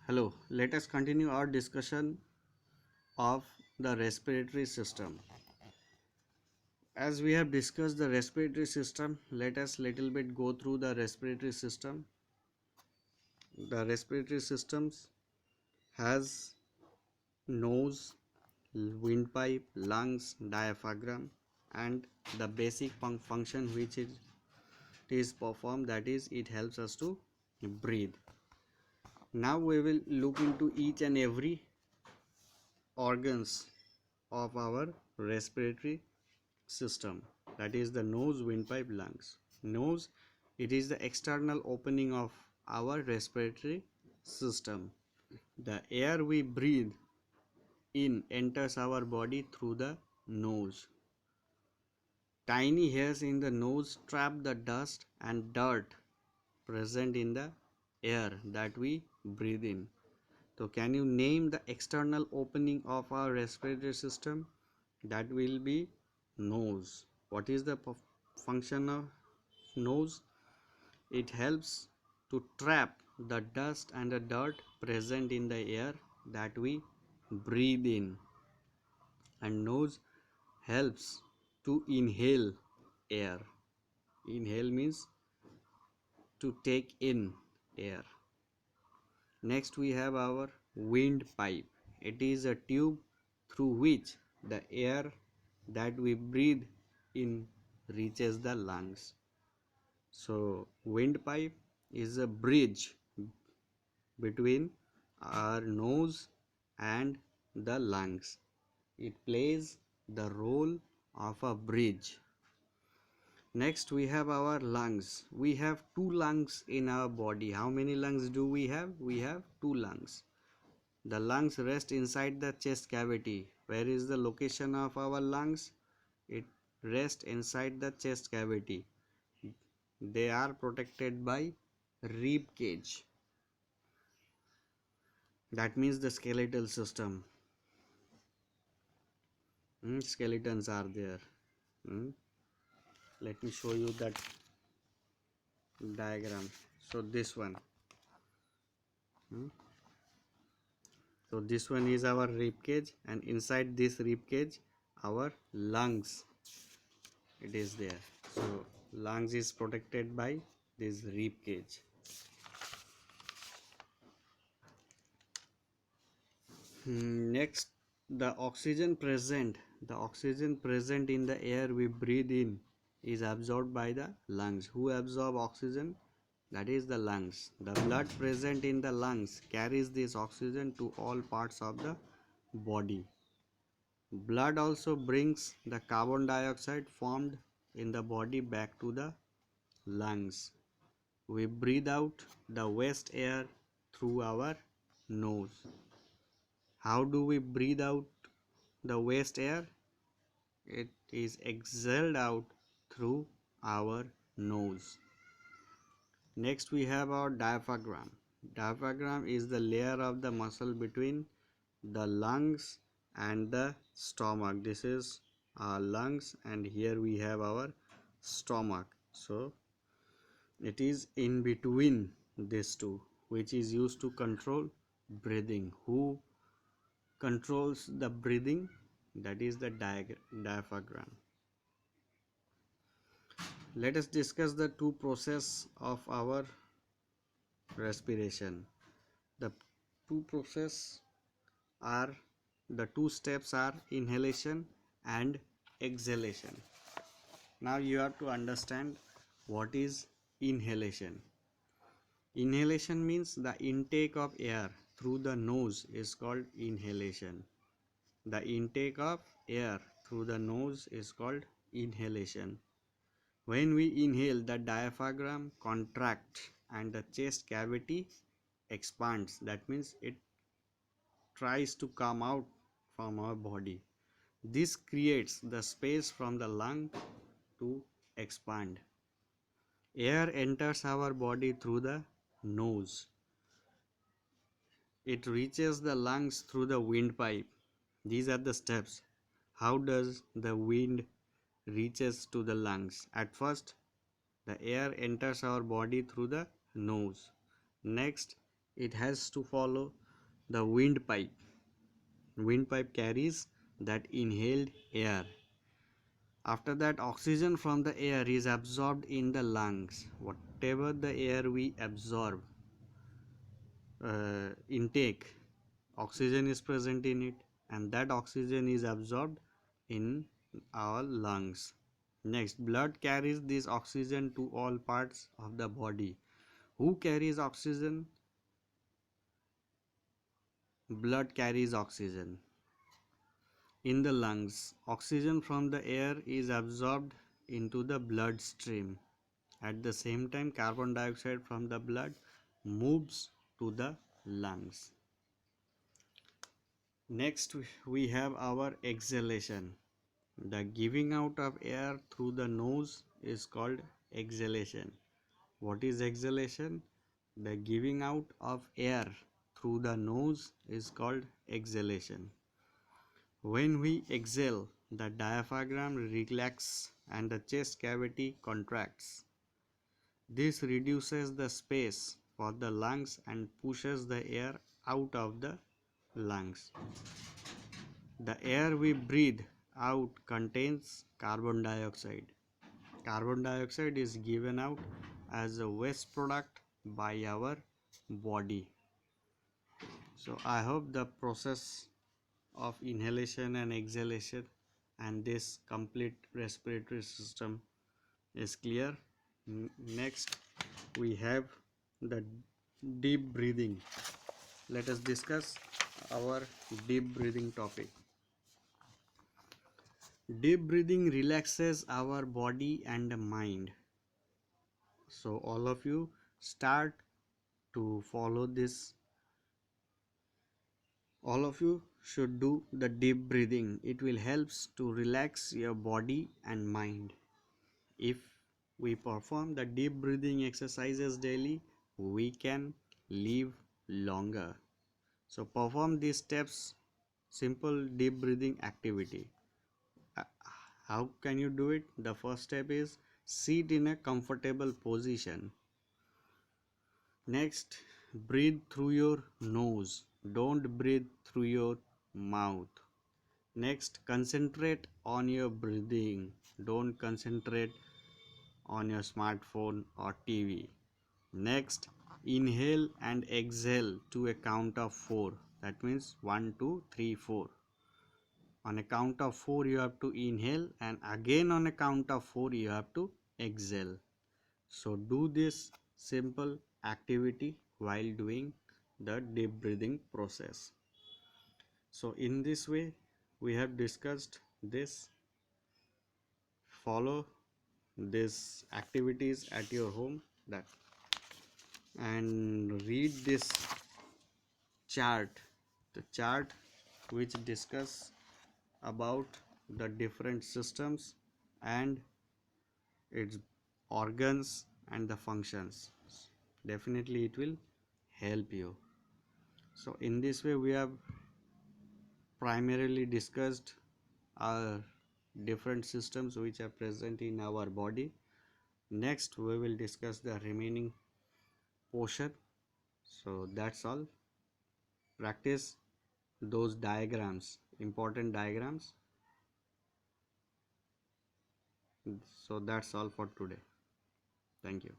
Hello, let us continue our discussion of the respiratory system. As we have discussed the respiratory system, let us little bit go through the respiratory system. The respiratory systems has nose, windpipe, lungs, diaphragm, and the basic function which it is performed, that is it helps us to breathe. Now we will look into each and every organs of our respiratory system, that is the nose, windpipe, lungs. Nose, it is the external opening of our respiratory system. The air we breathe in enters our body through the nose. Tiny hairs in the nose trap the dust and dirt present in the air that we breathe in. So can you name the external opening of our respiratory system? That will be nose. What is the function of nose? It helps to trap the dust and the dirt present in the air that we breathe in. And nose helps to inhale air. Inhale means to take in air. Next we have our windpipe. It is a tube through which the air that we breathe in reaches the lungs. So windpipe is a bridge between our nose and the lungs. It plays the role of a bridge. Next we have our lungs. We have two lungs in our body. How many lungs do we have? We have two lungs. The lungs rest inside the chest cavity. Where is the location of our lungs? It rests inside the chest cavity. They are protected by rib cage. That means the skeletal system. Skeletons are there. Let me show you that diagram. So this one. So this one is our rib cage, and inside this rib cage our lungs it is there. So lungs is protected by this rib cage. Next, the oxygen present in the air we breathe in is absorbed by the lungs. Who absorb oxygen? That is the lungs. The blood present in the lungs carries this oxygen to all parts of the body. Blood also brings the carbon dioxide formed in the body back to the lungs. We breathe out the waste air through our nose. How do we breathe out the waste air? It is exhaled out through our nose. Next we have our diaphragm. Diaphragm is the layer of the muscle between the lungs and the stomach. This is our lungs, and here we have our stomach. So it is in between these two, which is used to control breathing. Who controls the breathing? That is the diaphragm. Let us discuss the two processes of our respiration. The two steps are inhalation and exhalation. Now you have to understand what is inhalation. Inhalation means the intake of air through the nose is called inhalation. The intake of air through the nose is called inhalation. When we inhale, the diaphragm contracts and the chest cavity expands. That means it tries to come out from our body. This creates the space from the lung to expand. Air enters our body through the nose. It reaches the lungs through the windpipe. These are the steps. How does the wind reaches to the lungs? At first, the air enters our body through the nose. Next, it has to follow the windpipe. Windpipe carries that inhaled air. After that, oxygen from the air is absorbed in the lungs. Whatever the air we absorb, intake, oxygen is present in it, and that oxygen is absorbed in our lungs. Next, blood carries this oxygen to all parts of the body. Who carries oxygen? Blood carries oxygen. In the lungs, oxygen from the air is absorbed into the bloodstream. At the same time, carbon dioxide from the blood moves to the lungs. Next, we have our exhalation. The giving out of air through the nose is called exhalation. What is exhalation? The giving out of air through the nose is called exhalation. When we exhale, the diaphragm relaxes and the chest cavity contracts. This reduces the space for the lungs and pushes the air out of the lungs. The air we breathe out contains carbon dioxide. Carbon dioxide is given out as a waste product by our body. So I hope the process of inhalation and exhalation and this complete respiratory system is clear. Next, we have the deep breathing. Let us discuss our deep breathing topic. Deep breathing relaxes our body and mind. So all of you start to follow this. All of you should do the deep breathing. It will help to relax your body and mind. If we perform the deep breathing exercises daily, we can live longer. So perform these steps, simple deep breathing activity. How can you do it? The first step is sit in a comfortable position. Next, breathe through your nose. Don't breathe through your mouth. Next, concentrate on your breathing. Don't concentrate on your smartphone or TV. Next, inhale and exhale to a count of 4. That means 1, 2, 3, 4. On a count of 4 you have to inhale, and again on a count of 4 you have to exhale. So do this simple activity while doing the deep breathing process. So in this way we have discussed this. Follow these activities at your home and read this chart, the chart which discuss about the different systems and its organs and the functions. Definitely it will help you. So in this way we have primarily discussed our different systems which are present in our body. Next we will discuss the remaining portion. So that's all. Practice those diagrams, important diagrams. So that's all for today. Thank you.